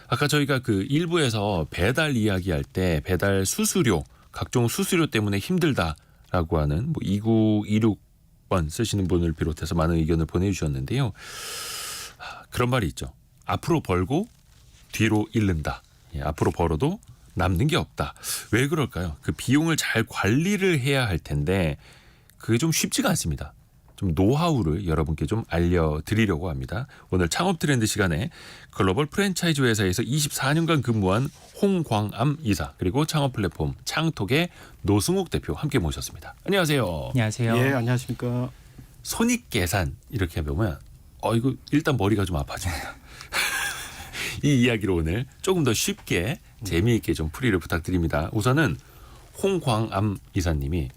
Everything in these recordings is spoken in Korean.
아까 저희가 그 일부에서 배달 이야기할 때 배달 수수료, 각종 수수료 때문에 힘들다라고 하는 뭐 2926번 쓰시는 분을 비롯해서 많은 의견을 보내주셨는데요. 그런 말이 있죠. 앞으로 벌고 뒤로 잃는다. 예, 앞으로 벌어도 남는 게 없다. 왜 그럴까요? 그 비용을 잘 관리를 해야 할 텐데 그게 좀 쉽지가 않습니다. 좀 노하우를 여러분께 좀 알려드리려고 합니다. 오늘 창업 트렌드 시간에 글로벌 프랜차이즈 회사에서 24년간 근무한 홍광암 이사 그리고 창업 플랫폼 창톡의 노승욱 대표 함께 모셨습니다. 안녕하세요. 안녕하세요. 예, 안녕하십니까. 손익계산 이렇게 보면 이거 일단 머리가 좀 아파집니다. 이 이야기로 오늘 조금 더 쉽게 재미있게 좀 풀이를 부탁드립니다. 우선은 홍광암 이사님이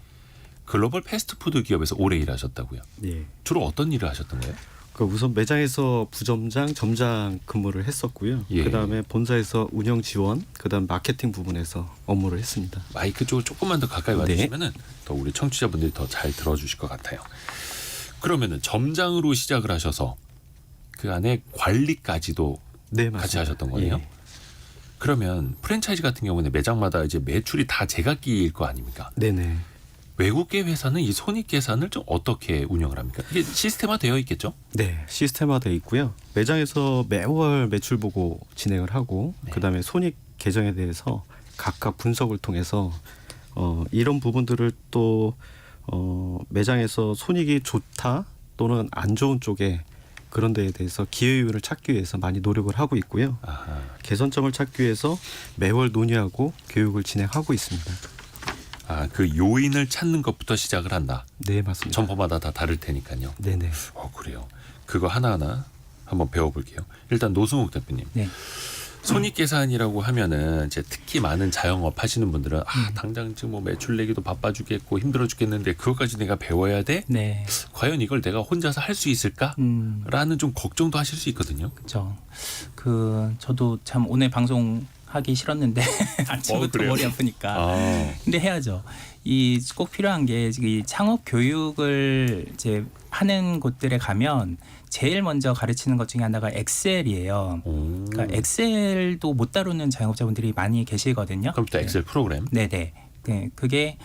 글로벌 패스트푸드 기업에서 오래 일하셨다고요. 예. 주로 어떤 일을 하셨던 거예요? 그 우선 매장에서 부점장, 점장 근무를 했었고요. 예. 그다음에 본사에서 운영 지원, 그다음 마케팅 부분에서 업무를 했습니다. 마이크 쪽을 조금만 더 가까이 와주시면은 더 우리 청취자분들이 더 잘 들어주실 것 같아요. 그러면은 점장으로 시작을 하셔서 그 안에 관리까지도 네, 같이 맞습니다. 하셨던 거예요? 예. 그러면 프랜차이즈 같은 경우는 매장마다 이제 매출이 다 제각기일 거 아닙니까? 네네. 외국계 회사는 이 손익계산을 좀 어떻게 운영을 합니까? 이게 시스템화 되어 있겠죠? 네, 시스템화되어 있고요. 매장에서 매월 매출 보고 진행을 하고 네. 그다음에 손익 계정에 대해서 각각 분석을 통해서 이런 부분들을 또 매장에서 손익이 좋다 또는 안 좋은 쪽에 그런 데에 대해서 기회율을 찾기 위해서 많이 노력을 하고 있고요. 아하. 개선점을 찾기 위해서 매월 논의하고 교육을 진행하고 있습니다. 그 요인을 찾는 것부터 시작을 한다. 네, 맞습니다. 점포마다 다 다를 테니까요. 네네. 그래요. 그거 하나하나 한번 배워볼게요. 일단 노승욱 대표님. 네. 손익계산이라고 하면은 이제 특히 많은 자영업 하시는 분들은 당장 지금 뭐 매출 내기도 바빠 죽겠고 힘들어 죽겠는데 그것까지 내가 배워야 돼? 네. 과연 이걸 내가 혼자서 할 수 있을까? 라는 좀 걱정도 하실 수 있거든요. 그렇죠. 저도 참 오늘 방송 하기 싫었는데 아침부터 그래요? 머리 아프니까. 근데 해야죠. 꼭 필요한 게 이 창업 교육을 이제 하는 곳들에 가면 제일 먼저 가르치는 것 중에 하나가 엑셀이에요. 그러니까 엑셀도 못 다루는 자영업자분들이 많이 계시거든요. 컴퓨터 엑셀 프로그램. 네네. 네, 그게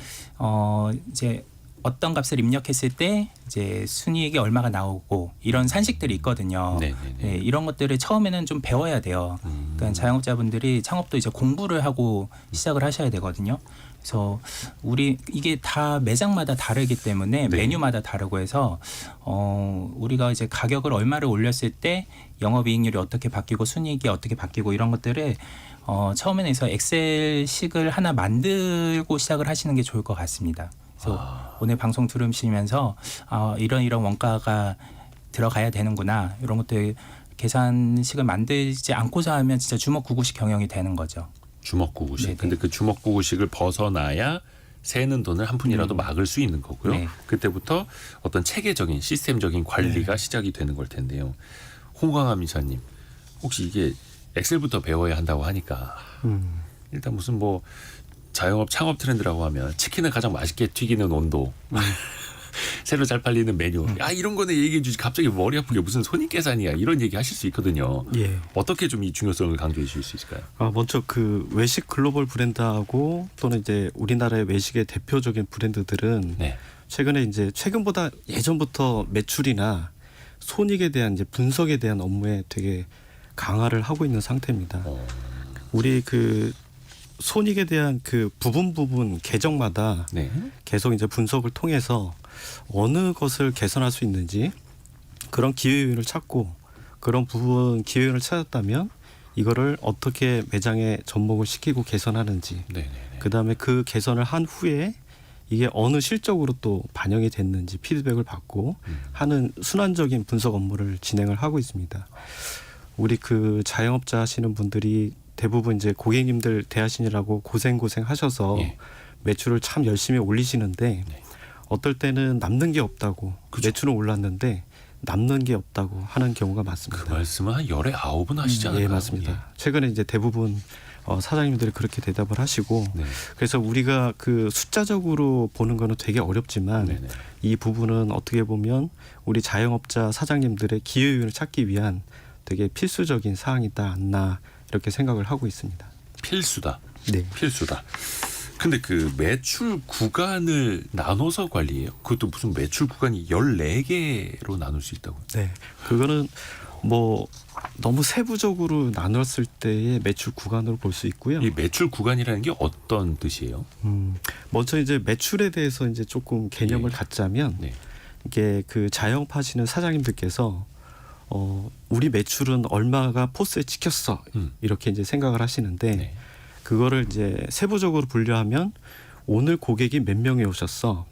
이제 어떤 값을 입력했을 때 이제 순이익이 얼마가 나오고 이런 산식들이 있거든요. 네네네. 네, 이런 것들을 처음에는 좀 배워야 돼요. 그러니까 자영업자분들이 창업도 이제 공부를 하고 시작을 하셔야 되거든요. 그래서 이게 다 매장마다 다르기 때문에 네. 메뉴마다 다르고 해서 우리가 이제 가격을 얼마를 올렸을 때 영업이익률이 어떻게 바뀌고 순이익이 어떻게 바뀌고 이런 것들을 처음에는 해서 엑셀식을 하나 만들고 시작을 하시는 게 좋을 것 같습니다. 그래서 오늘 방송 들으시면서 이런 원가가 들어가야 되는구나 이런 것들 계산식을 만들지 않고서 하면 진짜 주먹구구식 경영이 되는 거죠. 주먹구구식. 네네. 근데 그 주먹구구식을 벗어나야 새는 돈을 한 푼이라도 막을 수 있는 거고요. 네. 그때부터 어떤 체계적인 시스템적인 관리가 시작이 되는 걸 텐데요. 홍광암 이사님, 혹시 이게 엑셀부터 배워야 한다고 하니까 일단 무슨 뭐 자영업 창업 트렌드라고 하면 치킨을 가장 맛있게 튀기는 온도, 새로 잘 팔리는 메뉴, 이런 거는 얘기해 주지 갑자기 머리 아프게 무슨 손익계산이야 이런 얘기 하실 수 있거든요. 예. 어떻게 좀 이 중요성을 강조해 주실 수 있을까요? 먼저 그 외식 글로벌 브랜드하고 또는 이제 우리나라의 외식의 대표적인 브랜드들은 네. 최근에 이제 최근보다 예전부터 매출이나 손익에 대한 이제 분석에 대한 업무에 되게 강화를 하고 있는 상태입니다. 우리 그 손익에 대한 그 부분 계정마다 네. 계속 이제 분석을 통해서 어느 것을 개선할 수 있는지 그런 기회율을 찾고 그런 부분 기회율을 찾았다면 이거를 어떻게 매장에 접목을 시키고 개선하는지 네네. 그다음에 그 개선을 한 후에 이게 어느 실적으로 또 반영이 됐는지 피드백을 받고 하는 순환적인 분석 업무를 진행을 하고 있습니다. 우리 그 자영업자 하시는 분들이 대부분 이제 고객님들 대하시느라고 고생 하셔서 예. 매출을 참 열심히 올리시는데 네. 어떨 때는 남는 게 없다고 그죠. 매출은 올랐는데 남는 게 없다고 하는 경우가 많습니다. 그 말씀은 한 열에 9은 하시지 않을까요? 예, 맞습니다. 최근에 이제 대부분 사장님들이 그렇게 대답을 하시고 네. 그래서 우리가 그 숫자적으로 보는 거는 되게 어렵지만 네네. 이 부분은 어떻게 보면 우리 자영업자 사장님들의 기회율을 찾기 위한 되게 필수적인 사항이다 않나 이렇게 생각을 하고 있습니다. 필수다. 네. 필수다. 근데 그 매출 구간을 나눠서 관리해요. 그것도 무슨 매출 구간이 14개로 나눌 수 있다고. 네. 그거는 뭐 너무 세부적으로 나눴을 때의 매출 구간으로 볼 수 있고요. 이 매출 구간이라는 게 어떤 뜻이에요? 먼저 이제 매출에 대해서 이제 조금 개념을 예. 갖자면 네. 이게 그 자영업하시는 사장님들께서 우리 매출은 얼마가 포스에 찍혔어 이렇게 이제 생각을 하시는데 네. 그거를 이제 세부적으로 분류하면 오늘 고객이 몇 명이 오셨어.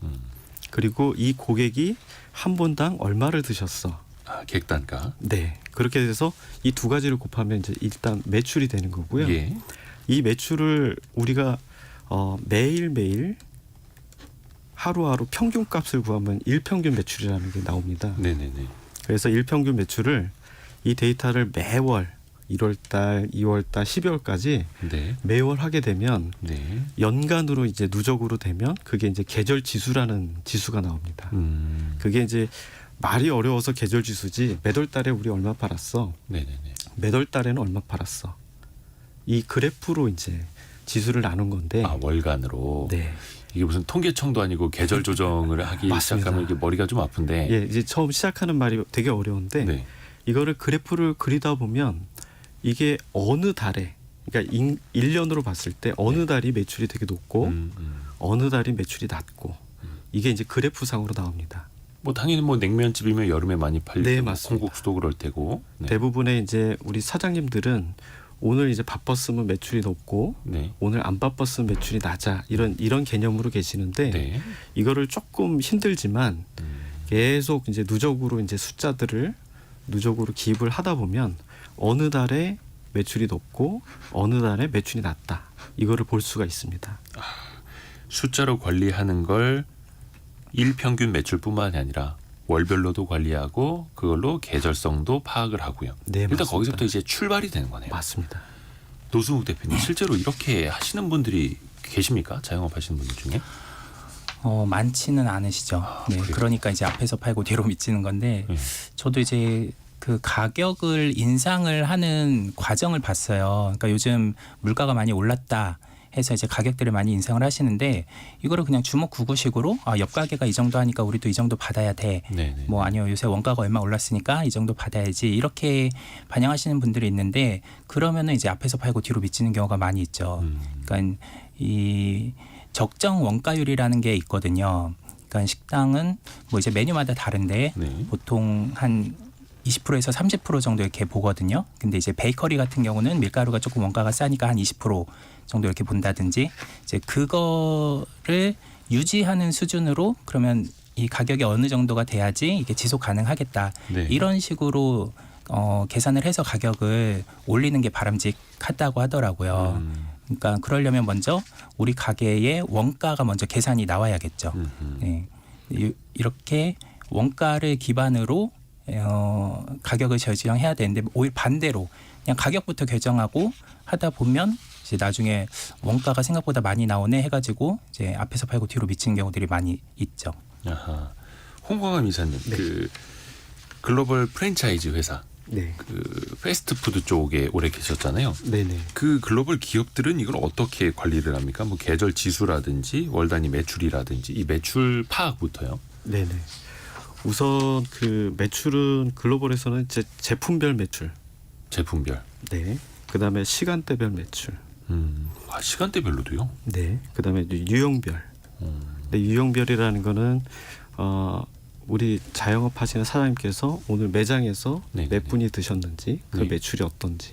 그리고 이 고객이 한 분당 얼마를 드셨어. 아, 객단가. 네. 그렇게 돼서 이 두 가지를 곱하면 이제 일단 매출이 되는 거고요. 예. 이 매출을 우리가 매일매일 하루하루 평균값을 구하면 일평균 매출이라는 게 나옵니다. 네네네. 그래서 일평균 매출을 이 데이터를 매월 1월달, 2월달, 12월까지 네. 매월 하게 되면 네. 연간으로 이제 누적으로 되면 그게 이제 계절 지수라는 지수가 나옵니다. 그게 이제 말이 어려워서 계절 지수지 몇 월 달에 우리 얼마 팔았어. 네네네. 몇 월 달에는 얼마 팔았어. 이 그래프로 이제 지수를 나눈 건데. 아, 월간으로. 네. 이게 무슨 통계청도 아니고 계절 조정을 하기 맞습니다. 시작하면 이게 머리가 좀 아픈데. 예, 이제 처음 시작하는 말이 되게 어려운데 네. 이거를 그래프를 그리다 보면 이게 어느 달에 그러니까 1년으로 봤을 때 어느 달이 매출이 되게 높고 어느 달이 매출이 낮고 이게 이제 그래프상으로 나옵니다. 뭐 당연히 뭐 냉면집이면 여름에 많이 팔리고 네, 맞습니다. 콩국수도 그럴 테고. 네. 대부분의 이제 우리 사장님들은 오늘 이제 바빴으면 매출이 높고 네. 오늘 안 바빴으면 매출이 낮아 이런 개념으로 계시는데 네. 이거를 조금 힘들지만 계속 이제 누적으로 이제 숫자들을 누적으로 기입을 하다 보면 어느 달에 매출이 높고 어느 달에 매출이 낮다 이거를 볼 수가 있습니다. 숫자로 관리하는 걸 일평균 매출뿐만이 아니라 월별로도 관리하고 그걸로 계절성도 파악을 하고요. 네, 일단 맞습니다. 거기서부터 이제 출발이 되는 거네요. 맞습니다. 노승욱 대표님 실제로 이렇게 하시는 분들이 계십니까? 자영업 하시는 분들 중에? 많지는 않으시죠. 네, 그래요? 그러니까 이제 앞에서 팔고 뒤로 미치는 건데 네. 저도 이제 그 가격을 인상을 하는 과정을 봤어요. 그러니까 요즘 물가가 많이 올랐다 해서 이제 가격들을 많이 인상을 하시는데 이거를 그냥 주먹구구식으로 옆 가게가 이 정도 하니까 우리도 이 정도 받아야 돼. 네네. 뭐 아니요 요새 원가가 얼마 올랐으니까 이 정도 받아야지 이렇게 반영하시는 분들이 있는데 그러면은 이제 앞에서 팔고 뒤로 미치는 경우가 많이 있죠. 그러니까 이 적정 원가율이라는 게 있거든요. 그러니까 식당은 뭐 이제 메뉴마다 다른데 네. 보통 한 20%에서 30% 정도 이렇게 보거든요. 근데 이제 베이커리 같은 경우는 밀가루가 조금 원가가 싸니까 한 20% 정도 이렇게 본다든지 이제 그거를 유지하는 수준으로 그러면 이 가격이 어느 정도가 돼야지 이게 지속 가능하겠다. 네. 이런 식으로 계산을 해서 가격을 올리는 게 바람직하다고 하더라고요. 그러니까 그러려면 먼저 우리 가게의 원가가 먼저 계산이 나와야겠죠. 네. 이렇게 원가를 기반으로 가격을 결정해야 되는데 오히려 반대로 그냥 가격부터 결정하고 하다 보면 이제 나중에 원가가 생각보다 많이 나오네 해가지고 이제 앞에서 팔고 뒤로 미치는 경우들이 많이 있죠. 아하. 홍광암 이사님, 네. 그 글로벌 프랜차이즈 회사, 네. 그 패스트푸드 쪽에 오래 계셨잖아요. 네네. 그 글로벌 기업들은 이걸 어떻게 관리를 합니까? 뭐 계절 지수라든지 월 단위 매출이라든지 이 매출 파악부터요. 네네. 우선 그 매출은 글로벌에서는 제품별 매출. 제품별. 네. 그다음에 시간대별 매출. 아, 시간대별로도요? 네. 그다음에 유형별. 근데 유형별이라는 거는 우리 자영업 하시는 사장님께서 오늘 매장에서 네네네. 몇 분이 드셨는지 그 네. 매출이 어떤지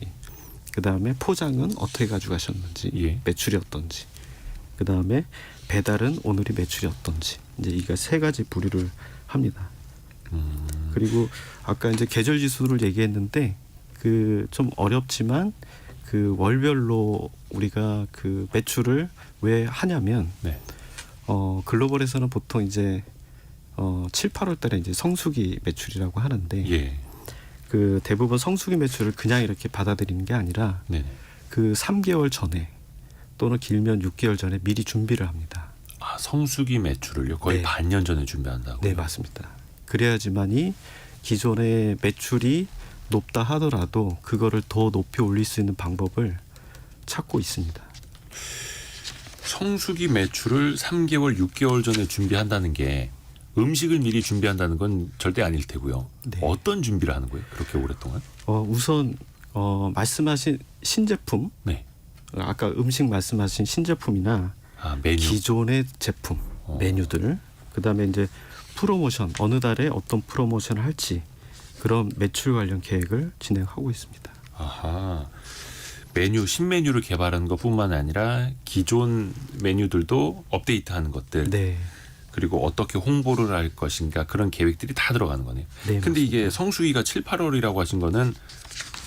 그다음에 포장은 어떻게 가져가셨는지 예. 매출이 어떤지 그다음에 배달은 오늘이 매출이 어떤지 이제 이가 세 가지 부류를 합니다. 그리고 아까 이제 계절 지수를 얘기했는데 그 좀 어렵지만 그 월별로 우리가 그 매출을 왜 하냐면 네. 글로벌에서는 보통 이제 7, 8월 달에 이제 성수기 매출이라고 하는데 예. 그 대부분 성수기 매출을 그냥 이렇게 받아들이는 게 아니라 네네. 그 3개월 전에 또는 길면 6개월 전에 미리 준비를 합니다. 아, 성수기 매출을요? 거의 네. 반년 전에 준비한다고요? 네, 맞습니다. 그래야지만이 기존의 매출이 높다 하더라도 그거를 더 높이 올릴 수 있는 방법을 찾고 있습니다. 성수기 매출을 3개월, 6개월 전에 준비한다는 게 음식을 미리 준비한다는 건 절대 아닐 테고요. 네. 어떤 준비를 하는 거예요? 그렇게 오랫동안? 우선 말씀하신 신제품, 네. 아까 음식 말씀하신 신제품이나 메뉴. 기존의 제품, 메뉴들, 그다음에 이제 프로모션, 어느 달에 어떤 프로모션을 할지 그런 매출 관련 계획을 진행하고 있습니다. 아하. 메뉴, 신메뉴를 개발하는 것뿐만 아니라 기존 메뉴들도 업데이트하는 것들. 네. 그리고 어떻게 홍보를 할 것인가 그런 계획들이 다 들어가는 거네요. 네, 근데 맞습니다. 이게 성수기가 7, 8월이라고 하신 거는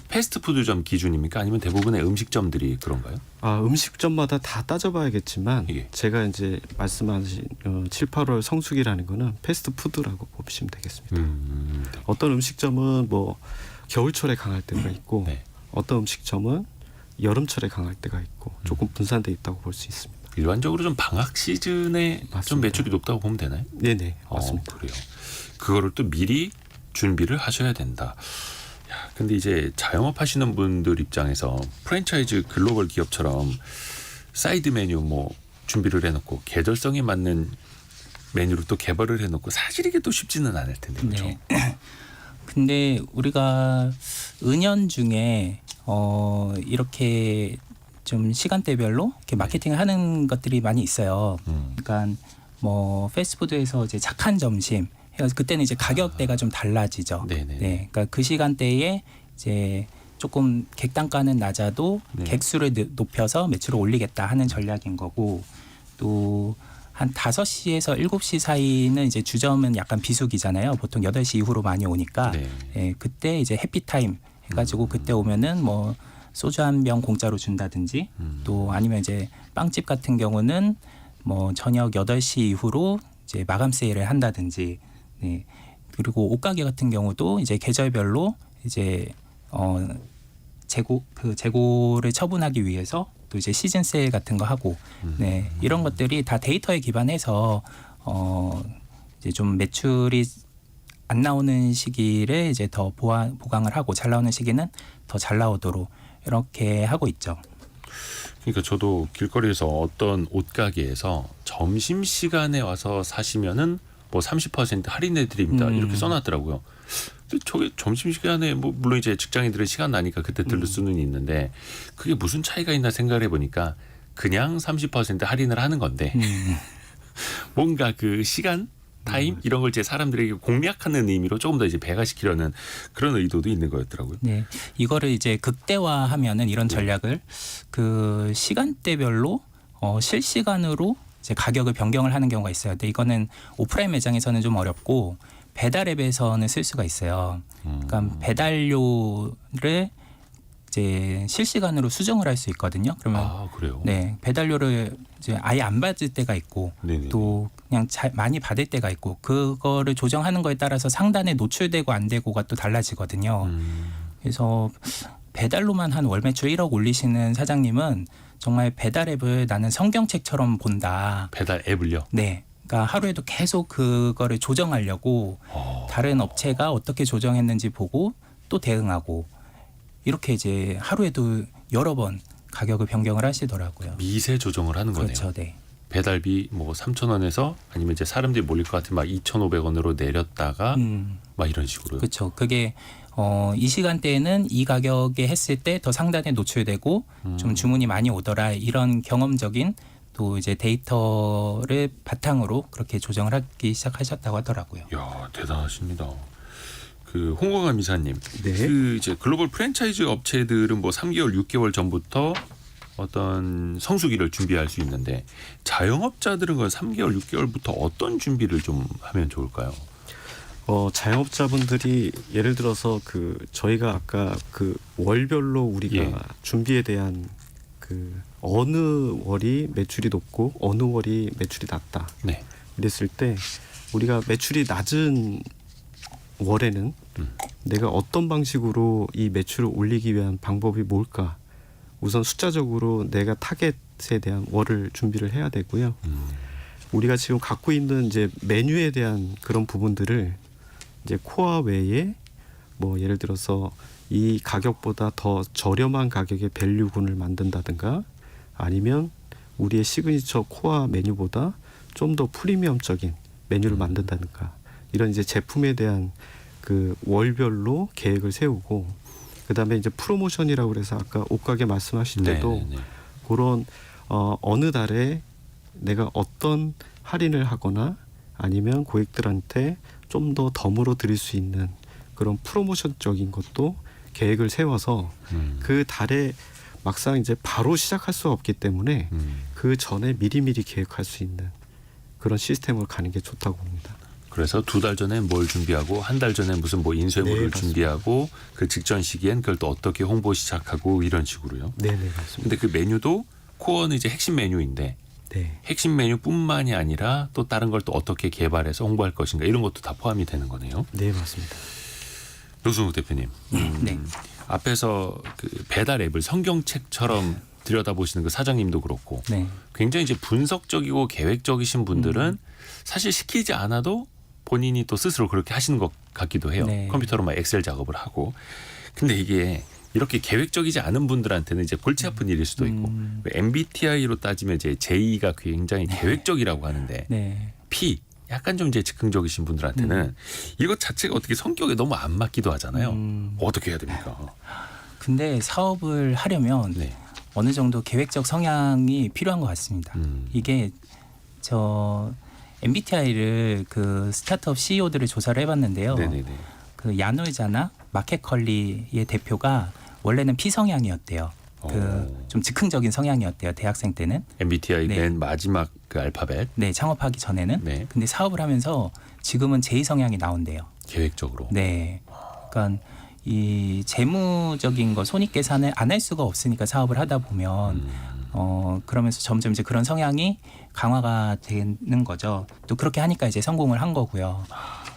패스트푸드점 기준입니까? 아니면 대부분의 음식점들이 그런가요? 음식점마다 다 따져봐야겠지만 예. 제가 이제 말씀하신 7, 8월 성수기라는 거는 패스트푸드라고 보시면 되겠습니다. 네. 어떤 음식점은 뭐 겨울철에 강할 때가 있고 네. 어떤 음식점은 여름철에 강할 때가 있고 조금 분산돼 있다고 볼 수 있습니다. 일반적으로 좀 방학 시즌에 좀 맞습니다. 매출이 높다고 보면 되나요? 네네 맞습니다. 그래요. 그거를 또 미리 준비를 하셔야 된다. 야, 근데 이제 자영업 하시는 분들 입장에서 프랜차이즈 글로벌 기업처럼 사이드 메뉴 뭐 준비를 해놓고 계절성에 맞는 메뉴를 또 개발을 해놓고 사실 이게 또 쉽지는 않을 텐데 그렇죠? 네. 근데 우리가 은연중에 이렇게 좀 시간대별로 이렇게 마케팅을 하는 것들이 많이 있어요. 그러니까 뭐 패스트푸드에서 이제 착한 점심 해서 그때는 이제 가격대가 좀 달라지죠. 네네. 네, 그러니까 그 시간대에 이제 조금 객단가는 낮아도 네. 객수를 높여서 매출을 올리겠다 하는 전략인 거고 또 한 5시에서 7시 사이는 이제 주점은 약간 비수기잖아요. 보통 8시 이후로 많이 오니까 네. 예, 그때 이제 해피타임 해가지고 그때 오면은 뭐 소주 한 병 공짜로 준다든지 또 아니면 이제 빵집 같은 경우는 뭐 저녁 8시 이후로 이제 마감 세일을 한다든지 네. 그리고 옷가게 같은 경우도 이제 계절별로 이제 재고를 처분하기 위해서 또 이제 시즌 세일 같은 거 하고 네. 이런 것들이 다 데이터에 기반해서 이제 좀 매출이 안 나오는 시기를 이제 더 보강을 하고 잘 나오는 시기는 더 잘 나오도록 이렇게 하고 있죠. 그러니까 저도 길거리에서 어떤 옷가게에서 점심 시간에 와서 사시면은 뭐 30% 할인해 드립니다. 이렇게 써놨더라고요. 근데 저게 점심 시간에 뭐 물론 이제 직장인들은 시간 나니까 그때 들를 수는 있는데 그게 무슨 차이가 있나 생각을 해보니까 그냥 30% 할인을 하는 건데 뭔가 그 시간 타임 이런 걸 제 사람들에게 공략하는 의미로 조금 더 이제 배가시키려는 그런 의도도 있는 거였더라고요. 네, 이거를 이제 극대화하면은 이런 전략을 그 시간대별로 실시간으로 이제 가격을 변경을 하는 경우가 있어요. 근데 이거는 오프라인 매장에서는 좀 어렵고 배달 앱에서는 쓸 수가 있어요. 그러니까 배달료를 이제 실시간으로 수정을 할 수 있거든요. 그러면 그래요? 네, 배달료를 이제 아예 안 받을 때가 있고 네네. 또 그냥 많이 받을 때가 있고 그거를 조정하는 거에 따라서 상단에 노출되고 안 되고가 또 달라지거든요. 그래서 배달로만 한 월 매출 1억 올리시는 사장님은 정말 배달 앱을 나는 성경책처럼 본다. 배달 앱을요? 네. 그러니까 하루에도 계속 그거를 조정하려고 다른 업체가 어떻게 조정했는지 보고 또 대응하고 이렇게 이제 하루에도 여러 번 가격을 변경을 하시더라고요. 미세 조정을 하는 거네요. 그렇죠. 네. 배달비 뭐 3,000원에서 아니면 이제 사람들이 몰릴 것 같으면 막 2,500원으로 내렸다가 막 이런 식으로요. 그렇죠. 그게 이 시간대에는 이 가격에 했을 때 더 상단에 노출되고 좀 주문이 많이 오더라 이런 경험적인 또 이제 데이터를 바탕으로 그렇게 조정을 하기 시작하셨다고 하더라고요. 이야 대단하십니다. 그 홍광한 이사님, 네. 그 이제 글로벌 프랜차이즈 업체들은 뭐 3개월, 6개월 전부터 어떤 성수기를 준비할 수 있는데 자영업자들은 그 3개월, 6개월부터 어떤 준비를 좀 하면 좋을까요? 자영업자분들이 예를 들어서 그 저희가 아까 그 월별로 우리가 예. 준비에 대한 그 어느 월이 매출이 높고 어느 월이 매출이 낮다 네. 이랬을 때 우리가 매출이 낮은 월에는 내가 어떤 방식으로 이 매출을 올리기 위한 방법이 뭘까? 우선 숫자적으로 내가 타겟에 대한 월을 준비를 해야 되고요. 우리가 지금 갖고 있는 이제 메뉴에 대한 그런 부분들을 이제 코어 외에 뭐 예를 들어서 이 가격보다 더 저렴한 가격의 밸류군을 만든다든가 아니면 우리의 시그니처 코어 메뉴보다 좀 더 프리미엄적인 메뉴를 만든다든가 이런 이제 제품에 대한 그 월별로 계획을 세우고 그다음에 이제 프로모션이라고 그래서 아까 옷가게 말씀하실 때도 네, 네. 그런 어느 달에 내가 어떤 할인을 하거나 아니면 고객들한테 좀 더 덤으로 드릴 수 있는 그런 프로모션적인 것도 계획을 세워서 그 달에 막상 이제 바로 시작할 수 없기 때문에 그 전에 미리미리 계획할 수 있는 그런 시스템으로 가는 게 좋다고 봅니다. 그래서 2달 전에 뭘 준비하고 한 달 전에 무슨 뭐 인쇄물을 네, 맞습니다. 준비하고 그 직전 시기엔 그걸 또 어떻게 홍보 시작하고 이런 식으로요. 네네 맞습니다. 근데 그 메뉴도 코어는 이제 핵심 메뉴인데 네. 핵심 메뉴뿐만이 아니라 또 다른 걸 또 어떻게 개발해서 홍보할 것인가 이런 것도 다 포함이 되는 거네요. 네 맞습니다. 노승욱 대표님. 네. 앞에서 그 배달 앱을 성경책처럼 들여다보시는 그 사장님도 그렇고 네. 굉장히 이제 분석적이고 계획적이신 분들은 사실 시키지 않아도 본인이 또 스스로 그렇게 하시는 것 같기도 해요. 네. 컴퓨터로 막 엑셀 작업을 하고. 근데 이게 이렇게 계획적이지 않은 분들한테는 이제 골치 아픈 일일 수도 있고 MBTI로 따지면 이제 J가 굉장히 계획적이라고 하는데 네. P 약간 좀 이제 즉흥적이신 분들한테는 이것 자체가 어떻게 성격에 너무 안 맞기도 하잖아요. 어떻게 해야 됩니까? 근데 사업을 하려면 네. 어느 정도 계획적 성향이 필요한 것 같습니다. 이게 저 MBTI를 그 스타트업 CEO들을 조사를 해봤는데요. 네네네. 그 야놀자나 마켓컬리의 대표가 원래는 P 성향이었대요. 그 좀 즉흥적인 성향이었대요. 대학생 때는. MBTI 네. 맨 마지막 그 알파벳 네, 창업하기 전에는. 네. 근데 사업을 하면서 지금은 J 성향이 나온대요. 계획적으로. 네. 그러니까 이 재무적인 거 손익 계산을 안 할 수가 없으니까 사업을 하다 보면 그러면서 점점 이제 그런 성향이 강화가 되는 거죠. 또 그렇게 하니까 이제 성공을 한 거고요.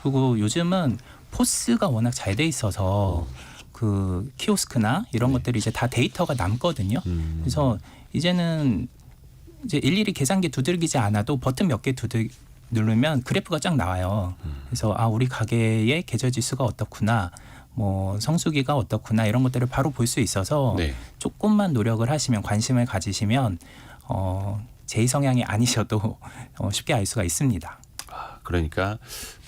그리고 요즘은 포스가 워낙 잘 돼 있어서 그 키오스크나 이런 것들이 이제 다 데이터가 남거든요. 그래서 이제는 이제 일일이 계산기 두들기지 않아도 버튼 몇 개 누르면 그래프가 쫙 나와요. 그래서 아 우리 가게의 계절 지수가 어떻구나, 뭐 성수기가 어떻구나 이런 것들을 바로 볼 수 있어서 네. 조금만 노력을 하시면 관심을 가지시면 제 성향이 아니셔도 쉽게 알 수가 있습니다. 그러니까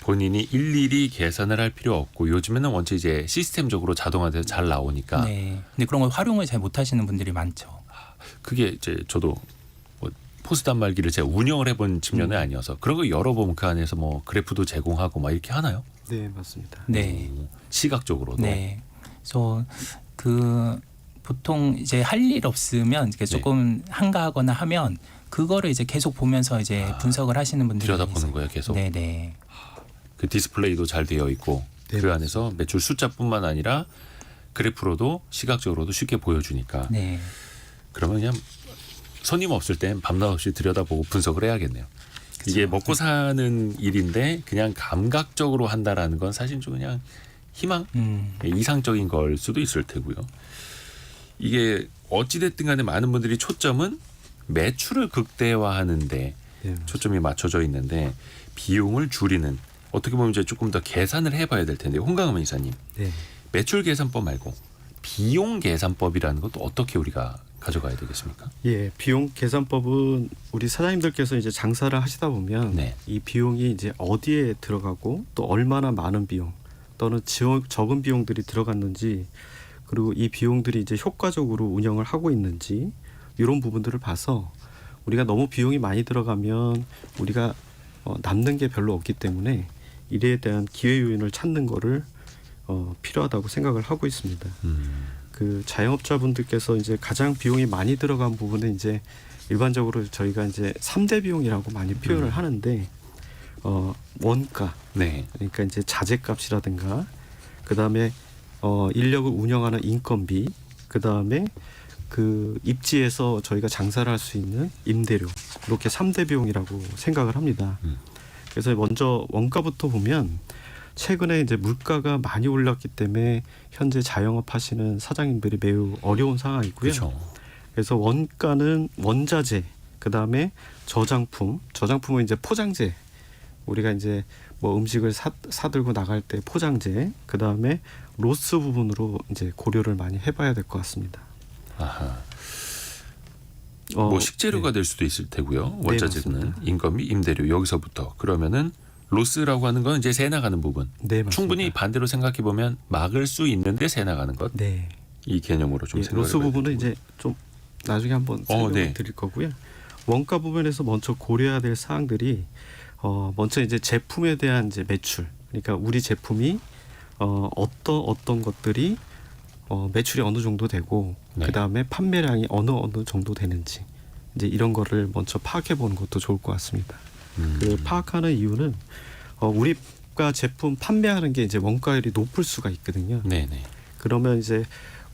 본인이 일일이 계산을 할 필요 없고 요즘에는 원체 이제 시스템적으로 자동화돼서 잘 나오니까 네. 근데 그런 걸 활용을 잘 못하시는 분들이 많죠. 그게 이제 저도 뭐 포스 단말기를 제가 운영을 해본 측면은 아니어서 그런 거 열어보면 그 안에서 뭐 그래프도 제공하고 막 이렇게 하나요? 네 맞습니다. 네. 시각적으로도. 네. 그래서 그 보통 이제 할 일 없으면 이렇게 조금 한가하거나 하면 그거를 이제 계속 보면서 이제 분석을 하시는 분들이 들여다보는 거예요, 계속. 네네. 그 디스플레이도 잘 되어 있고 네, 그 안에서 매출 숫자뿐만 아니라 그래프로도 시각적으로도 쉽게 보여주니까 네. 그러면 그냥 손님 없을 땐 밤낮 없이 들여다보고 분석을 해야겠네요. 이게 먹고 사는 일인데 그냥 감각적으로 한다라는 건 사실 좀 그냥 희망 이상적인 걸 수도 있을 테고요. 이게 어찌됐든 간에 많은 분들이 초점은 매출을 극대화하는데 네, 초점이 맞춰져 있는데 비용을 줄이는 어떻게 보면 이제 조금 더 계산을 해봐야 될 텐데 홍강은 이사님 네. 매출 계산법 말고 비용 계산법이라는 것도 어떻게 우리가 가져가야 되겠습니까? 예, 비용 계산법은 우리 사장님들께서 이제 장사를 하시다 보면 네. 이 비용이 이제 어디에 들어가고 또 얼마나 많은 비용 또는 적은 비용들이 들어갔는지 그리고 이 비용들이 이제 효과적으로 운영을 하고 있는지 이런 부분들을 봐서 우리가 너무 비용이 많이 들어가면 우리가 남는 게 별로 없기 때문에 이에 대한 기회 요인을 찾는 거를 필요하다고 생각을 하고 있습니다. 그 자영업자분들께서 이제 가장 비용이 많이 들어간 부분은 이제 일반적으로 저희가 이제 3대 비용이라고 많이 표현을 하는데 원가, 네. 그러니까 이제 자재값이라든가 그다음에 인력을 운영하는 인건비, 그다음에 그 입지에서 저희가 장사를 할 수 있는 임대료 이렇게 3대 비용이라고 생각을 합니다. 그래서 먼저 원가부터 보면 최근에 이제 물가가 많이 올랐기 때문에 현재 자영업 하시는 사장님들이 매우 어려운 상황이고요. 그렇죠. 그래서 원가는 원자재, 그다음에 저장품은 이제 포장재. 우리가 이제 뭐 음식을 사들고 나갈 때 포장재, 그 다음에 로스 부분으로 이제 고려를 많이 해봐야 될 것 같습니다. 아하. 뭐 식재료가 될 수도 있을 테고요. 원자재는 맞습니다. 인건비, 임대료 여기서부터 그러면은 로스라고 하는 건 이제 새 나가는 부분. 네, 맞습니다. 충분히 반대로 생각해 보면 막을 수 있는데 새 나가는 것. 네. 이 개념으로 좀 예, 생각해 로스 부분은 이제 좀 나중에 한번 설명을 네. 드릴 거고요. 원가 부분에서 먼저 고려해야 될 사항들이 먼저 이제 제품에 대한 이제 매출. 그러니까 우리 제품이 어떤 것들이 매출이 어느 정도 되고 네. 그 다음에 판매량이 어느 정도 되는지 이제 이런 거를 먼저 파악해 보는 것도 좋을 것 같습니다. 그 파악하는 이유는 우리가 제품 판매하는 게 이제 원가율이 높을 수가 있거든요. 네네. 그러면 이제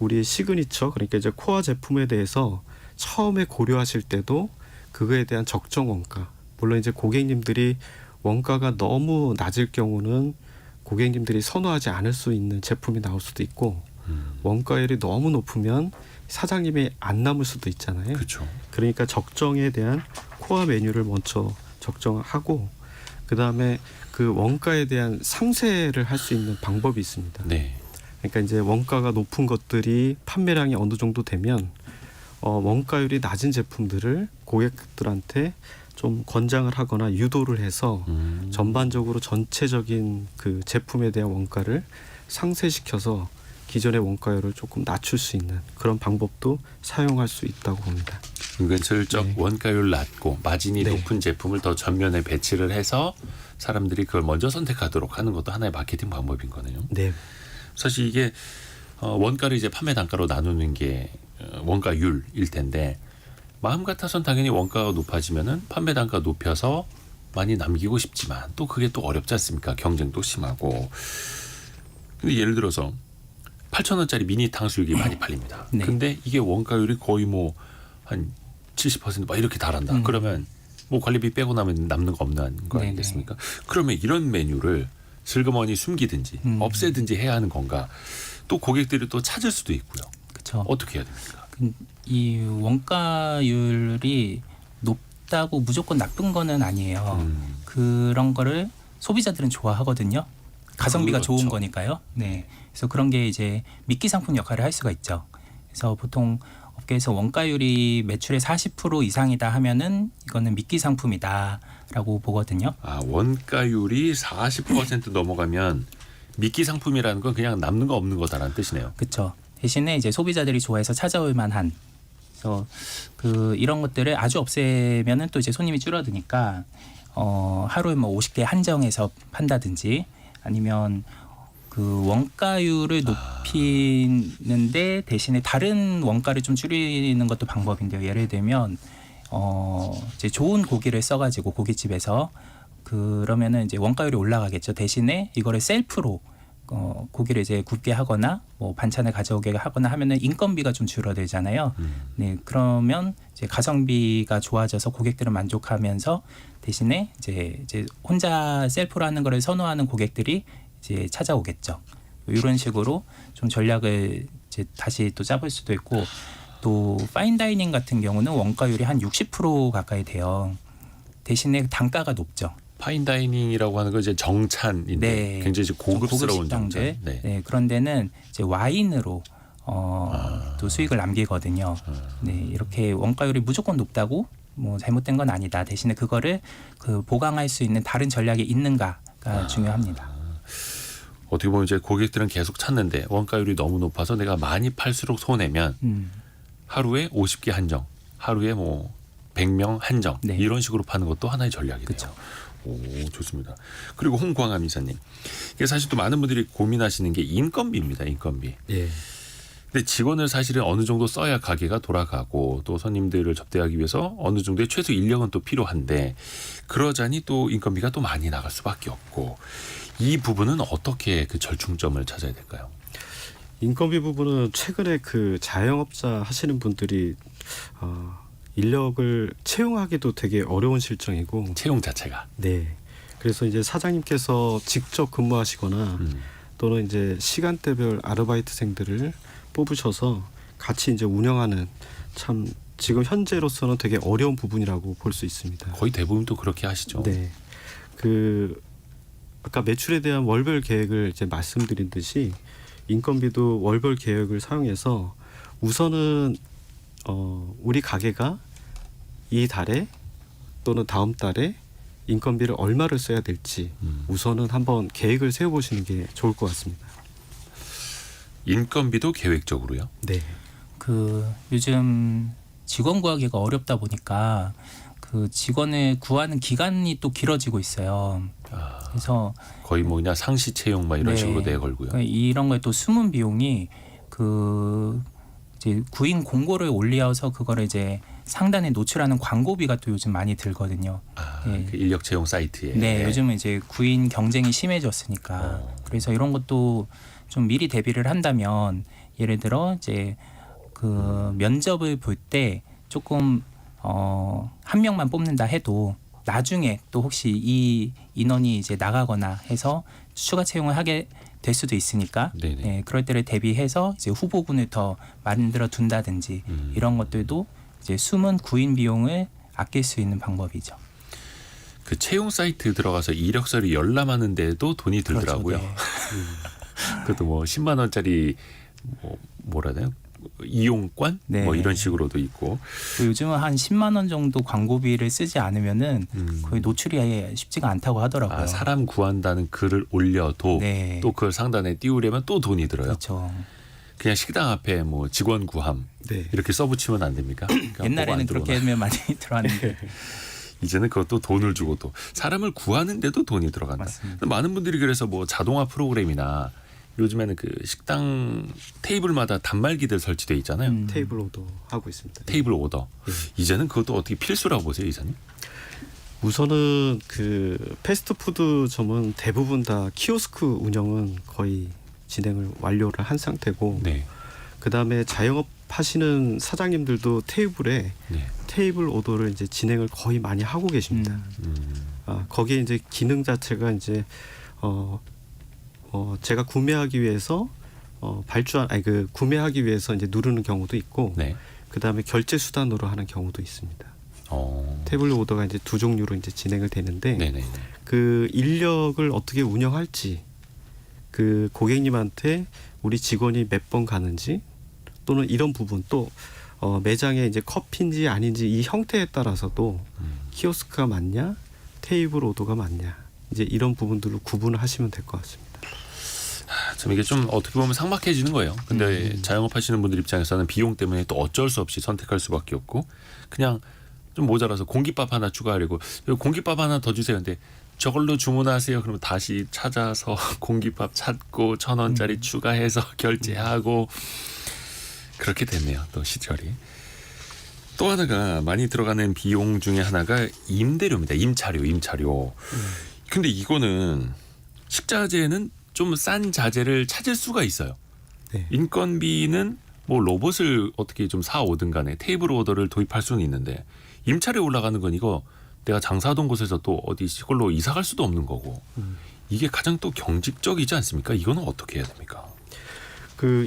우리 시그니처 그러니까 이제 코어 제품에 대해서 처음에 고려하실 때도 그거에 대한 적정 원가. 물론 이제 고객님들이 원가가 너무 낮을 경우는 고객님들이 선호하지 않을 수 있는 제품이 나올 수도 있고 원가율이 너무 높으면 사장님이 안 남을 수도 있잖아요. 그렇죠. 그러니까 적정에 대한 코어 메뉴를 먼저 적정하고 그 다음에 그 원가에 대한 상세를 할 수 있는 방법이 있습니다. 네. 그러니까 이제 원가가 높은 것들이 판매량이 어느 정도 되면 원가율이 낮은 제품들을 고객들한테 좀 권장을 하거나 유도를 해서 전반적으로 전체적인 그 제품에 대한 원가를 상쇄시켜서 기존의 원가율을 조금 낮출 수 있는 그런 방법도 사용할 수 있다고 봅니다. 은근슬쩍 네. 원가율 낮고 마진이 네. 높은 제품을 더 전면에 배치를 해서 사람들이 그걸 먼저 선택하도록 하는 것도 하나의 마케팅 방법인 거네요. 네, 사실 이게 원가를 이제 판매 단가로 나누는 게 원가율일 텐데 마음 같아선 당연히 원가가 높아지면은 판매 단가 높여서 많이 남기고 싶지만 또 그게 또 어렵지 않습니까? 경쟁도 심하고. 근데 예를 들어서 8,000원짜리 미니 탕수육이 많이 팔립니다. 네. 근데 이게 원가율이 거의 뭐 한 70%막 이렇게 달한다. 그러면 뭐 관리비 빼고 나면 남는 거 없는 거 네네. 아니겠습니까? 그러면 이런 메뉴를 슬그머니 숨기든지 없애든지 해야 하는 건가? 또 고객들이 또 찾을 수도 있고요. 그렇죠. 어떻게 해야 됩니까? 이 원가율이 높다고 무조건 나쁜 거는 아니에요. 그런 거를 소비자들은 좋아하거든요. 가성비가 그렇죠. 좋은 거니까요. 네. 그래서 그런 게 이제 미끼 상품 역할을 할 수가 있죠. 그래서 보통 업계에서 원가율이 매출의 40% 이상이다 하면은 이거는 미끼 상품이다라고 보거든요. 아, 원가율이 40% 넘어가면 미끼 상품이라는 건 그냥 남는 거 없는 거다라는 뜻이네요. 그렇죠. 대신에 이제 소비자들이 좋아해서 찾아올 만한 그래서 그 이런 것들을 아주 없애면은 또 이제 손님이 줄어드니까 하루에 뭐 50개 한정해서 판다든지 아니면 그 원가율을 높이는데 대신에 다른 원가를 좀 줄이는 것도 방법인데요. 예를 들면 이제 좋은 고기를 써가지고 고깃집에서 그러면은 이제 원가율이 올라가겠죠. 대신에 이거를 셀프로 고기를 이제 굽게 하거나 뭐 반찬을 가져오게 하거나 하면은 인건비가 좀 줄어들잖아요. 네, 그러면 이제 가성비가 좋아져서 고객들은 만족하면서 대신에 이제 혼자 셀프로 하는 거를 선호하는 고객들이 이제 찾아오겠죠. 이런 식으로 좀 전략을 이제 다시 또 짜볼 수도 있고 또 파인다이닝 같은 경우는 원가율이 한 60% 가까이 돼요. 대신에 단가가 높죠. 파인다이닝이라고 하는 건 이제 정찬인데 네. 굉장히 이제 고급스러운 고급 식당들. 정찬. 네. 네, 그런 데는 이제 와인으로 또 수익을 남기거든요. 네, 이렇게 원가율이 무조건 높다고 뭐 잘못된 건 아니다. 대신에 그거를 그 보강할 수 있는 다른 전략이 있는가가 중요합니다. 어떻게 보면 이제 고객들은 계속 찾는데 원가율이 너무 높아서 내가 많이 팔수록 손해면 하루에 50개 한정, 하루에 뭐 100명 한정 네. 이런 식으로 파는 것도 하나의 전략이네요. 그쵸. 오, 좋습니다. 그리고 홍광암 이사님, 이게 사실 또 많은 분들이 고민하시는 게 인건비입니다. 인건비. 예, 근데 직원을 사실은 어느 정도 써야 가게가 돌아가고 또 손님들을 접대하기 위해서 어느 정도의 최소 인력은 또 필요한데 그러자니 또 인건비가 또 많이 나갈 수밖에 없고 이 부분은 어떻게 그 절충점을 찾아야 될까요? 인건비 부분은 최근에 그 자영업자 하시는 분들이 인력을 채용하기도 되게 어려운 실정이고, 채용 자체가. 네. 그래서 이제 사장님께서 직접 근무하시거나 또는 이제 시간대별 아르바이트생들을 뽑으셔서 같이 이제 운영하는 참 지금 현재로서는 되게 어려운 부분이라고 볼 수 있습니다. 거의 대부분 또 그렇게 하시죠. 네. 그 아까 매출에 대한 월별 계획을 이제 말씀드린 듯이 인건비도 월별 계획을 사용해서 우선은 우리 가게가 이 달에 또는 다음 달에 인건비를 얼마를 써야 될지 우선은 한번 계획을 세워보시는 게 좋을 것 같습니다. 인건비도 계획적으로요? 네. 그 요즘 직원 구하기가 어렵다 보니까 그 직원을 구하는 기간이 또 길어지고 있어요. 그래서 거의 뭐 그냥 상시 채용 막 이런 네. 식으로 내걸고요. 그러니까 이런 거에 또 숨은 비용이 그 이제 구인 공고를 올려서 그거를 이제 상단에 노출하는 광고비가 또 요즘 많이 들거든요. 네. 그 인력 채용 사이트에. 네, 요즘은 이제 구인 경쟁이 심해졌으니까 그래서 이런 것도 좀 미리 대비를 한다면 예를 들어 이제 그 면접을 볼 때 조금 한 명만 뽑는다 해도 나중에 또 혹시 이 인원이 이제 나가거나 해서 추가 채용을 하게 될 수도 있으니까 네네. 네, 그럴 때를 대비해서 이제 후보군을 더 만들어 둔다든지 이런 것들도 이제 숨은 구인 비용을 아낄 수 있는 방법이죠. 그 채용 사이트 들어가서 이력서를 열람하는데도 돈이 들더라고요. 그렇죠, 네. 그것도 뭐 10만 원짜리 뭐라 해야 되나? 이용권 네. 뭐 이런 식으로도 있고. 또 요즘은 한 10만 원 정도 광고비를 쓰지 않으면은 거의 노출이 아예 쉽지가 않다고 하더라고요. 아, 사람 구한다는 글을 올려도 네. 또 그걸 상단에 띄우려면 또 돈이 들어요. 그렇죠. 그냥 식당 앞에 뭐 직원 구함 네. 이렇게 써붙이면 안 됩니까? 그냥 보고 안 옛날에는 그렇게 들어오나? 하면 많이 들어왔는데 이제는 그것도 돈을 주고 또 사람을 구하는데도 돈이 들어간다. 맞습니다. 많은 분들이 그래서 뭐 자동화 프로그램이나 요즘에는 그 식당 테이블마다 단말기들 설치돼 있잖아요. 테이블 오더 하고 있습니다. 테이블 오더. 이제는 그것도 어떻게 필수라고 보세요, 이사님? 우선은 그 패스트푸드점은 대부분 다 키오스크 운영은 거의 진행을 완료를 한 상태고 네. 그다음에 자영업 하시는 사장님들도 테이블에 네. 테이블 오더를 이제 진행을 거의 많이 하고 계십니다. 거기에 이제 기능 자체가 이제 제가 구매하기 위해서 구매하기 위해서 이제 누르는 경우도 있고 네. 그다음에 결제 수단으로 하는 경우도 있습니다. 어. 테이블 오더가 이제 두 종류로 이제 진행을 되는데 네네. 그 인력을 어떻게 운영할지 그 고객님한테 우리 직원이 몇 번 가는지 또는 이런 부분 또 매장에 이제 커피인지 아닌지 이 형태에 따라서도 키오스크가 맞냐 테이블 오더가 맞냐 이제 이런 부분들로 구분을 하시면 될 것 같습니다. 참 이게 좀 어떻게 보면 삭막해지는 거예요. 근데 자영업하시는 분들 입장에서는 비용 때문에 또 어쩔 수 없이 선택할 수밖에 없고 그냥 좀 모자라서 공깃밥 하나 추가하려고 공깃밥 하나 더 주세요. 근데 저걸로 주문하세요. 그러면 다시 찾아서 공깃밥 찾고 1,000원짜리 추가해서 결제하고 그렇게 됐네요. 또 시절이. 또 하나가 많이 들어가는 비용 중에 하나가 임대료입니다. 임차료. 근데 이거는 식자재는 좀 싼 자재를 찾을 수가 있어요. 네. 인건비는 뭐 로봇을 어떻게 좀 사오든 간에 테이블 오더를 도입할 수는 있는데 임차료 올라가는 건 이거 내가 장사하던 곳에서 또 어디 시골로 이사 갈 수도 없는 거고 이게 가장 또 경직적이지 않습니까? 이거는 어떻게 해야 됩니까? 그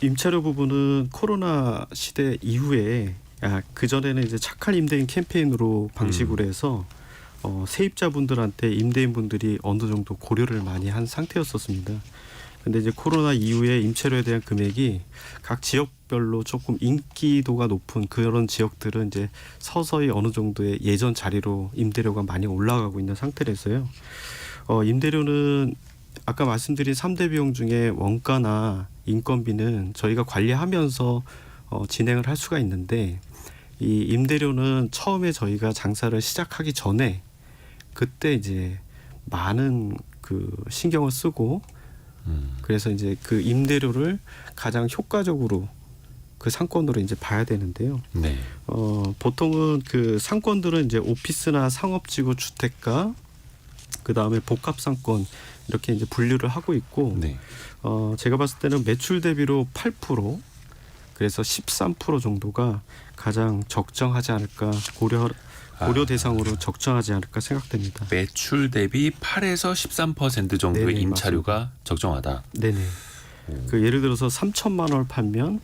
임차료 부분은 코로나 시대 이후에 그 전에는 이제 착한 임대인 캠페인으로 방식으로 해서 세입자분들한테 임대인분들이 어느 정도 고려를 많이 한 상태였었습니다. 근데 이제 코로나 이후에 임차료에 대한 금액이 각 지역별로 조금 인기도가 높은 그런 지역들은 이제 서서히 어느 정도의 예전 자리로 임대료가 많이 올라가고 있는 상태라서요. 임대료는 아까 말씀드린 3대 비용 중에 원가나 인건비는 저희가 관리하면서 진행을 할 수가 있는데 이 임대료는 처음에 저희가 장사를 시작하기 전에 그때 이제 많은 그 신경을 쓰고 그래서 이제 그 임대료를 가장 효과적으로 그 상권으로 이제 봐야 되는데요. 네. 보통은 그 상권들은 이제 오피스나 상업지구 주택가 그 다음에 복합 상권 이렇게 이제 분류를 하고 있고 네. 제가 봤을 때는 매출 대비로 8% 그래서 13% 정도가 가장 적정하지 않을까 고려 대상으로 적정하지 않을까 생각됩니다. 매출 대비 8에서 13% 정도의 네네, 임차료가 적정하다. 네네. 그 예를 들어서 3천만 원을 팔면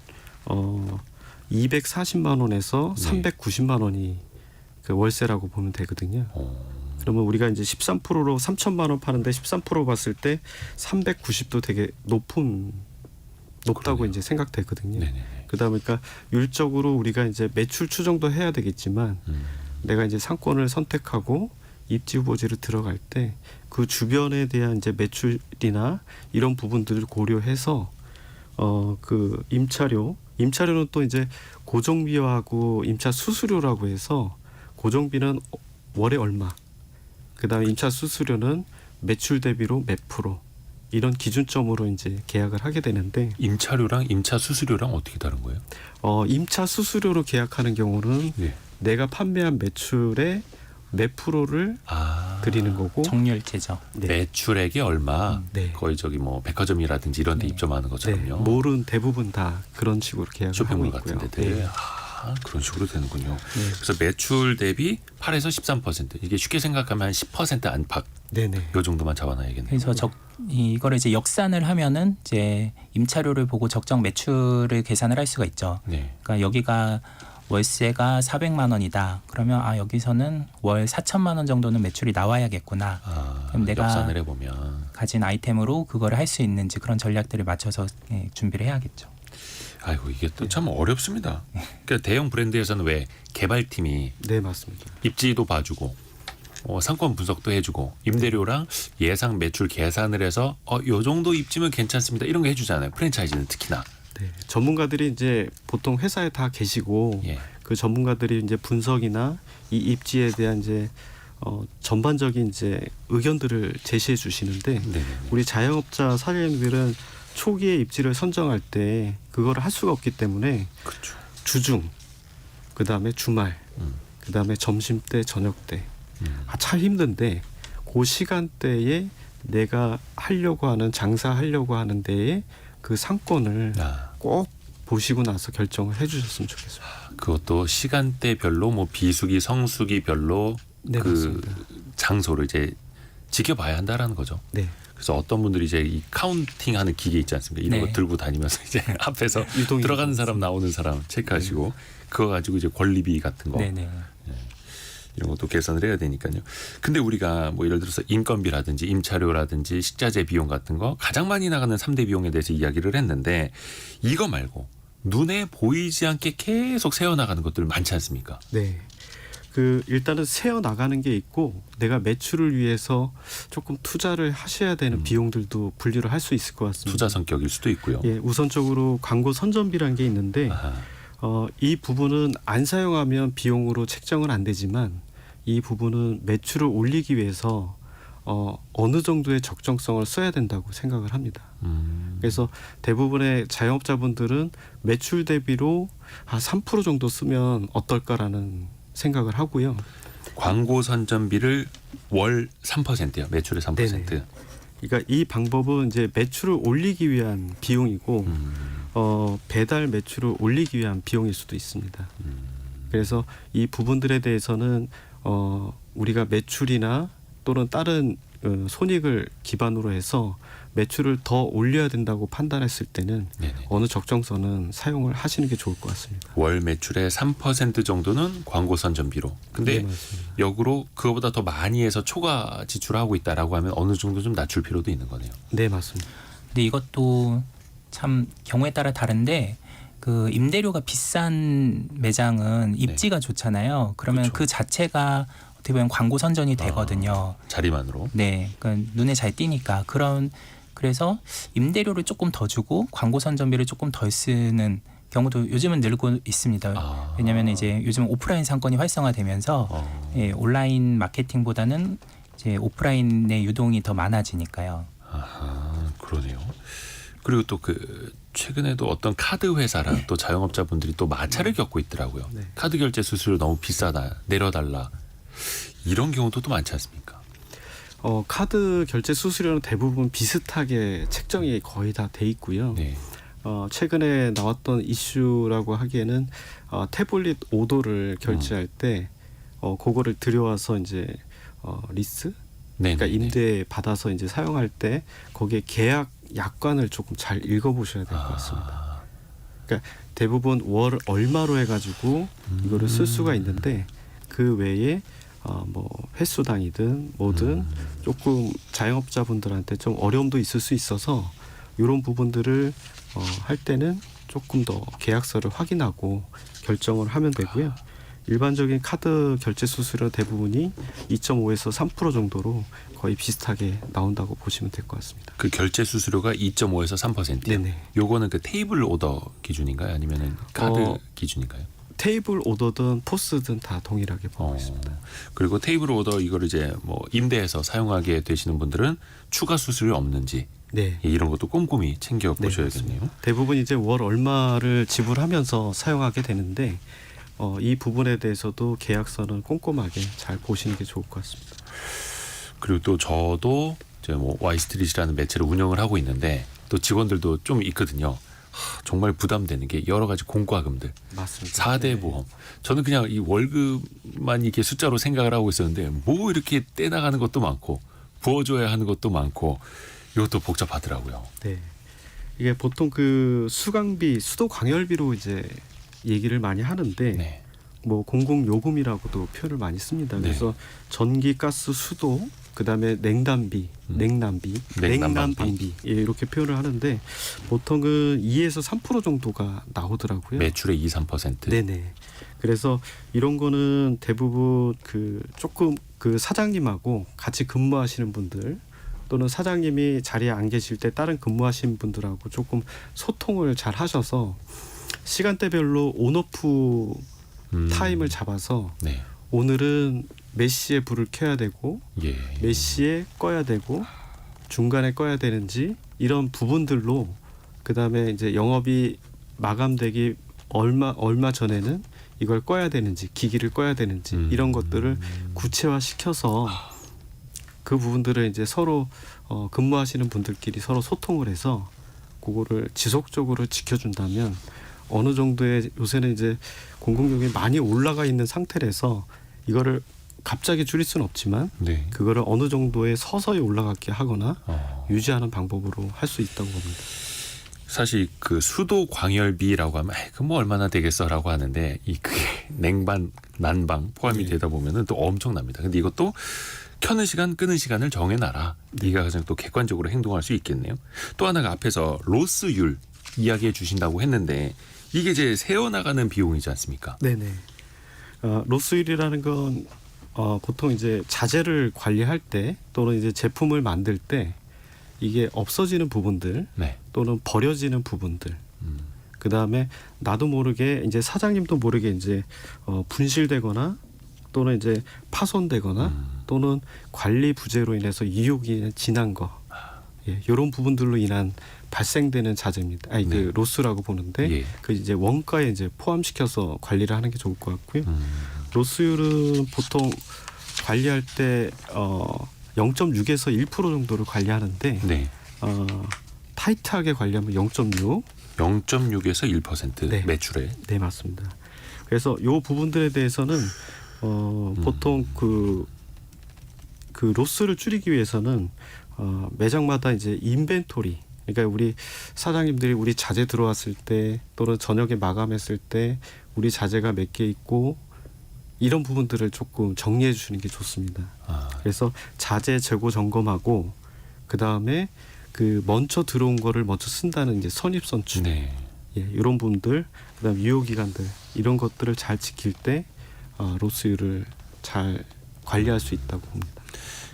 240만 원에서 네. 390만 원이 그 월세라고 보면 되거든요. 그러면 우리가 이제 13%로 3천만 원 파는데 13% 봤을 때 390도 되게 높다고 그러네요. 이제 생각되거든요. 네네. 그다음에 그러니까 율적으로 우리가 이제 매출 추정도 해야 되겠지만 내가 이제 상권을 선택하고 입지 후보지를 들어갈 때 그 주변에 대한 이제 매출이나 이런 부분들을 고려해서 그 임차료는 또 이제 고정비하고 임차 수수료라고 해서 고정비는 월에 얼마, 그다음에 임차 수수료는 매출 대비로 몇 프로 이런 기준점으로 이제 계약을 하게 되는데 임차료랑 임차 수수료랑 어떻게 다른 거예요? 임차 수수료로 계약하는 경우는 네. 내가 판매한 매출의 몇 프로를 드리는 거고 정렬제죠. 네. 매출액이 얼마? 네. 거의 저기 뭐 백화점이라든지 이런 데 네. 입점하는 네, 것처럼요. 몰은 대부분 다 그런 식으로 계약을 하고 쇼핑몰 있고요. 같은 데들. 네. 그런 식으로 되는군요. 네. 그래서 매출 대비 8에서 13%. 이게 쉽게 생각하면 한 10% 안팎. 네네. 요 정도만 잡아놔야겠네요. 그래서 이거를 이제 역산을 하면은 이제 임차료를 보고 적정 매출을 계산을 할 수가 있죠. 네. 그러니까 여기가 월세가 400만 원이다. 그러면 여기서는 월 4천만 원 정도는 매출이 나와야겠구나. 그럼 내가 역산을 해보면. 가진 아이템으로 그거를 할 수 있는지 그런 전략들을 맞춰서 준비를 해야겠죠. 아이고 이게 또 참 어렵습니다. 그러니까 대형 브랜드에서는 왜 개발팀이 네, 맞습니다. 입지도 봐주고 상권 분석도 해주고 임대료랑 예상 매출 계산을 해서 요 정도 입지면 괜찮습니다. 이런 거 해주잖아요. 프랜차이즈는 특히나. 네. 전문가들이 이제 보통 회사에 다 계시고 예. 그 전문가들이 이제 분석이나 이 입지에 대한 이제 전반적인 이제 의견들을 제시해 주시는데 네네. 우리 자영업자 사장님들은 초기에 입지를 선정할 때 그거를 할 수가 없기 때문에 그렇죠. 주중, 그 다음에 주말, 음. 그 다음에 점심때, 저녁때 음. 참 힘든데 그 시간대에 내가 하려고 하는 장사하려고 하는 데에 그 상권을 꼭 보시고 나서 결정을 해주셨으면 좋겠습니다. 그것도 시간대별로 뭐 비수기, 성수기별로 네, 그 맞습니다. 장소를 이제 지켜봐야 한다라는 거죠. 네, 그래서 어떤 분들이 이제 이 카운팅하는 기계 있지 않습니까? 이런 네. 거 들고 다니면서 이제 앞에서 유동이 들어가는 사람 나오는 사람 체크하시고 그거 가지고 이제 권리비 같은 거 네네. 이런 것도 계산을 해야 되니까요. 근데 우리가 뭐 예를 들어서 인건비라든지 임차료라든지 식자재 비용 같은 거 가장 많이 나가는 3대 비용에 대해서 이야기를 했는데 이거 말고 눈에 보이지 않게 계속 새어나가는 것들 많지 않습니까? 네. 그 일단은 새어 나가는 게 있고 내가 매출을 위해서 조금 투자를 하셔야 되는 비용들도 분류를 할 수 있을 것 같습니다. 투자 성격일 수도 있고요. 예, 우선적으로 광고 선전비라는 게 있는데 아하. 이 부분은 안 사용하면 비용으로 책정은 안 되지만 이 부분은 매출을 올리기 위해서 어느 정도의 적정성을 써야 된다고 생각을 합니다. 그래서 대부분의 자영업자분들은 매출 대비로 한 3% 정도 쓰면 어떨까라는 생각을 하고요. 광고 선전비를 월 3%요. 매출의 3%. 네네. 그러니까 이 방법은 이제 매출을 올리기 위한 비용이고 배달 매출을 올리기 위한 비용일 수도 있습니다. 그래서 이 부분들에 대해서는 우리가 매출이나 또는 다른 손익을 기반으로 해서 매출을 더 올려야 된다고 판단했을 때는 네네. 어느 적정선은 사용을 하시는 게 좋을 것 같습니다. 월 매출의 3% 정도는 광고 선전비로. 근데 네, 맞습니다. 역으로 그거보다 더 많이 해서 초과 지출하고 있다라고 하면 어느 정도 좀 낮출 필요도 있는 거네요. 네, 맞습니다. 근데 이것도 참 경우에 따라 다른데 그 임대료가 비싼 매장은 입지가 좋잖아요. 그러면 그렇죠. 그 자체가 어떻게 보면 광고 선전이 되거든요. 자리만으로. 네, 그러니까 눈에 잘 띄니까 그래서 임대료를 조금 더 주고 광고 선전비를 조금 덜 쓰는 경우도 요즘은 늘고 있습니다. 왜냐하면 이제 요즘 오프라인 상권이 활성화되면서 예, 온라인 마케팅보다는 이제 오프라인의 유동이 더 많아지니까요. 아하, 그러네요. 그리고 또 그 최근에도 어떤 카드 회사랑 또 자영업자분들이 또 마찰을 겪고 있더라고요. 네. 카드 결제 수수료 너무 비싸다, 내려달라. 이런 경우도 또 많지 않습니까? 카드 결제 수수료는 대부분 비슷하게 책정이 거의 다 돼 있고요. 네. 최근에 나왔던 이슈라고 하기에는 태블릿 5도를 결제할 때 그거를 들여와서 이제 리스, 네. 그러니까 임대 받아서 이제 사용할 때 거기에 계약 약관을 조금 잘 읽어보셔야 될 것 같습니다. 그러니까 대부분 월 얼마로 해가지고 이거를 쓸 수가 있는데 그 외에 뭐 횟수당이든 뭐든 조금 자영업자분들한테 좀 어려움도 있을 수 있어서 이런 부분들을 할 때는 조금 더 계약서를 확인하고 결정을 하면 되고요. 일반적인 카드 결제 수수료 대부분이 2.5에서 3% 정도로 거의 비슷하게 나온다고 보시면 될 것 같습니다. 그 결제 수수료가 2.5에서 3%요. 네네. 요거는 그 테이블 오더 기준인가요? 아니면은 카드 기준인가요? 테이블 오더든 포스든 다 동일하게 보고 있습니다. 그리고 테이블 오더 이거를 이제 뭐 임대해서 사용하게 되시는 분들은 추가 수수료 없는지 네. 이런 것도 꼼꼼히 챙겨 보셔야겠네요. 대부분 이제 월 얼마를 지불하면서 사용하게 되는데 이 부분에 대해서도 계약서는 꼼꼼하게 잘 보시는 게 좋을 것 같습니다. 그리고 또 저도 이제 뭐 와이스트릿이라는 매체를 운영을 하고 있는데 또 직원들도 좀 있거든요. 정말 부담되는 게 여러 가지 공과금들, 맞습니다. 4대 네. 보험. 저는 그냥 이 월급만 이렇게 숫자로 생각을 하고 있었는데 뭐 이렇게 떼나가는 것도 많고 부어줘야 하는 것도 많고 이것도 복잡하더라고요. 네. 이게 보통 그 수강비, 수도 광열비로 이제 얘기를 많이 하는데 네. 뭐 공공요금이라고도 표현을 많이 씁니다. 네. 그래서 전기, 가스, 수도, 그다음에 냉담비, 냉난비, 냉난방비 이렇게 표현을 하는데 보통은 2에서 3% 정도가 나오더라고요. 매출의 2, 3%. 네네. 그래서 이런 거는 대부분 그 조금 그 사장님하고 같이 근무하시는 분들 또는 사장님이 자리에 안 계실 때 다른 근무하시는 분들하고 조금 소통을 잘 하셔서 시간대별로 온오프 타임을 잡아서 네. 오늘은 몇 시에 불을 켜야 되고 예. 몇 시에 꺼야 되고 중간에 꺼야 되는지 이런 부분들로 그다음에 이제 영업이 마감되기 얼마 전에는 이걸 꺼야 되는지 기기를 꺼야 되는지 이런 것들을 구체화시켜서 그 부분들을 이제 서로 근무하시는 분들끼리 서로 소통을 해서 그거를 지속적으로 지켜준다면 어느 정도의 요새는 이제 공공요금이 많이 올라가 있는 상태라서 이거를 갑자기 줄일 수는 없지만 네. 그거를 어느 정도의 서서히 올라가게 하거나 유지하는 방법으로 할 수 있다고 봅니다. 사실 그 수도 광열비라고 하면 그 뭐 얼마나 되겠어라고 하는데 이 그게 냉방, 난방 포함이 되다 보면은 또 엄청납니다. 근데 이것도 켜는 시간, 끄는 시간을 정해놔라. 네가 가장 또 객관적으로 행동할 수 있겠네요. 또 하나가 앞에서 로스율 이야기해 주신다고 했는데 이게 이제 새어나가는 비용이지 않습니까? 네네. 로스율이라는 건 보통 이제 자재를 관리할 때 또는 이제 제품을 만들 때 이게 없어지는 부분들 네. 또는 버려지는 부분들 그 다음에 나도 모르게 이제 사장님도 모르게 이제 분실되거나 또는 이제 파손되거나 또는 관리 부재로 인해서 유효기간 지난 거 이런 부분들로 인한 발생되는 자재입니다. 아니 네. 그 로스라고 보는데 예. 그 이제 원가에 이제 포함시켜서 관리를 하는 게 좋을 것 같고요. 로스율은 보통 관리할 때 0.6에서 1% 정도를 관리하는데 네. 타이트하게 관리하면 0.6. 0.6에서 1% 네. 매출에. 네, 맞습니다. 그래서 요 부분들에 대해서는 보통 그 로스를 줄이기 위해서는 매장마다 이제 인벤토리, 그러니까 우리 사장님들이 우리 자재 들어왔을 때 또는 저녁에 마감했을 때 우리 자재가 몇 개 있고 이런 부분들을 조금 정리해 주시는 게 좋습니다. 그래서 자재 재고 점검하고 그 다음에 그 먼저 들어온 거를 먼저 쓴다는 이제 선입선출, 네. 이런 부분들, 그다음 유효 기간들 이런 것들을 잘 지킬 때 로스율을 잘 관리할 수 있다고 봅니다.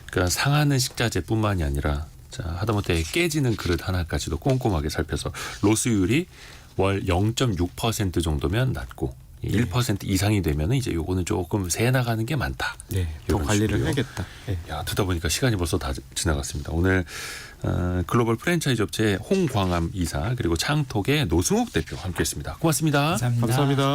그러니까 상하는 식자재뿐만이 아니라 하다못해 깨지는 그릇 하나까지도 꼼꼼하게 살펴서 로스율이 월 0.6% 정도면 낮고 1% 이상이 되면 이제 요거는 조금 새 나가는 게 많다. 네, 더 이런 관리를 식으로요. 해야겠다. 네. 야, 듣다 보니까 시간이 벌써 다 지나갔습니다. 오늘 글로벌 프랜차이즈 업체 홍광암 이사 그리고 창톡의 노승욱 대표 함께했습니다. 고맙습니다. 감사합니다. 감사합니다.